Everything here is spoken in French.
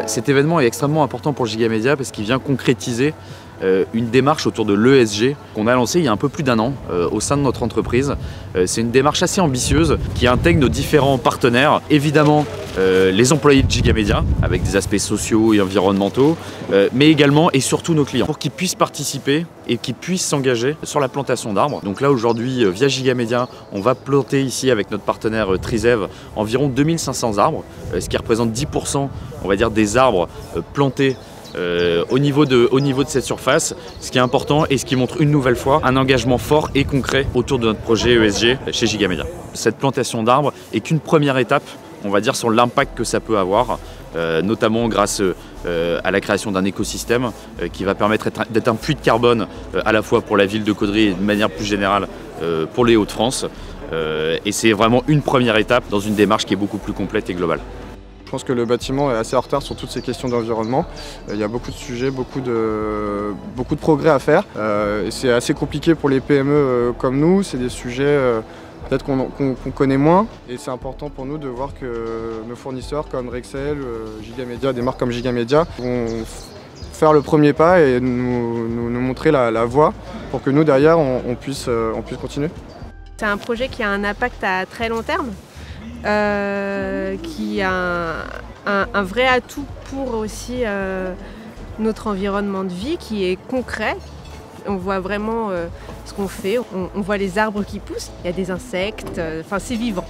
Cet événement est extrêmement important pour Gigamedia parce qu'il vient concrétiser une démarche autour de l'ESG qu'on a lancée il y a un peu plus d'1 an au sein de notre entreprise. C'est une démarche assez ambitieuse qui intègre nos différents partenaires, évidemment les employés de Gigamedia avec des aspects sociaux et environnementaux, mais également et surtout nos clients pour qu'ils puissent participer et qu'ils puissent s'engager sur la plantation d'arbres. Donc là aujourd'hui via Gigamedia, on va planter ici avec notre partenaire Trizev environ 2500 arbres, ce qui représente 10% on va dire des arbres plantés au niveau de cette surface, ce qui est important et ce qui montre une nouvelle fois un engagement fort et concret autour de notre projet ESG chez Gigamedia. Cette plantation d'arbres est qu'une première étape, on va dire, sur l'impact que ça peut avoir, notamment grâce à la création d'un écosystème qui va permettre d'être un puits de carbone à la fois pour la ville de Caudry et de manière plus générale pour les Hauts-de-France. Et c'est vraiment une première étape dans une démarche qui est beaucoup plus complète et globale. Je pense que le bâtiment est assez en retard sur toutes ces questions d'environnement. Il y a beaucoup de sujets, beaucoup de progrès à faire. Et c'est assez compliqué pour les PME comme nous. C'est des sujets peut-être qu'on connaît moins. Et c'est important pour nous de voir que nos fournisseurs comme Rexel, Gigamedia, des marques comme Gigamedia vont faire le premier pas et nous montrer la voie pour que nous derrière on puisse continuer. C'est un projet qui a un impact à très long terme. Qui a un vrai atout pour aussi notre environnement de vie qui est concret. On voit vraiment ce qu'on fait, on voit les arbres qui poussent, il y a des insectes, enfin c'est vivant.